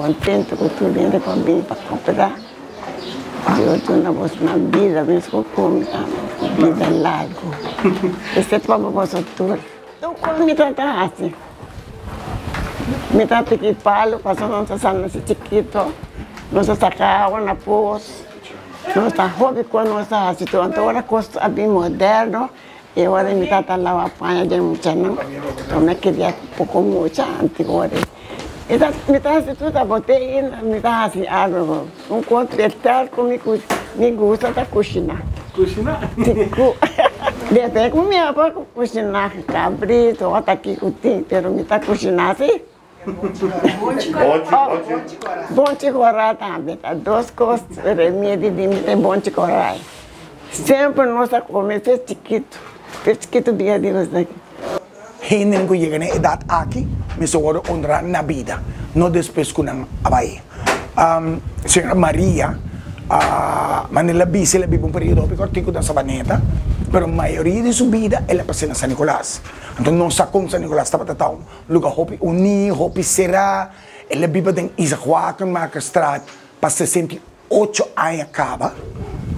contente com tudo, ainda com bem para comprar. Eu estou na vida, mesmo com vida larga. Esse é para você tudo. Então, como me trata assim? Me trata que palo, passou nossa sala chiquito, nossa sacava na pós, nossa hobby com nossa situação. Então, agora custo bem moderno, e agora me trata lá a panha de muita não. Então, me queria um pouco muito antigo. Então, me trata tudo, a botei, me trata assim, algo, conto de tal comigo, me gusta da cozinhar. Cozinhar? Depois comia para cozinhar cabrito, ou tá aqui com tem, pero me tá cozinhando assim. Bom de corar também, tá? Duas coisas, minha de mim tem bom de corar. Sempre nós comemos chiquito dia de hoje daqui. Gente que chega na idade aqui, me socorro honrar na vida, não depois com a abai. Senhora Maria, Manila Bici, ela vive um período curto da Sabaneta, pero a maioria de sua vida ela passou na San Nicolás. Então não sabe como San Nicolás estava tão lugar hopi uni, hopi será, ela vive em Isaquacan, Marcastrad, para 68 anos acaba.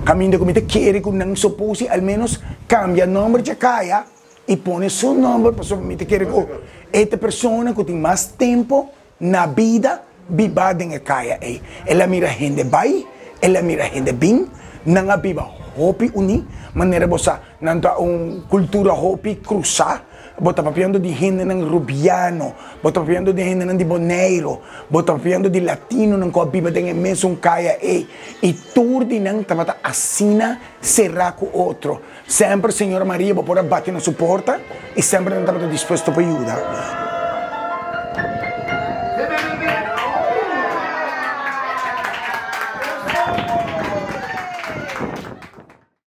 Caminho como te quer que não supose, ao menos cambia o nome de caia e põe seu nome para só me te quer que esta pessoa que tem mais tempo na vida viva em caia. Ela mira gente vai, ela mira gente bem, não viva hopi uni, maneira bossa não tá cultura hopi cruzar. Bota papiando de gente ng Rubiano, bota papiando de gente ng de Boneiro, bota papiando de Latino ng viva ng mesmo kaya e tudo ng tabata assina será com outro. Sempre, Senhora Maria, vou pôr a bater na sua porta e sempre não estava disposto para ajudar.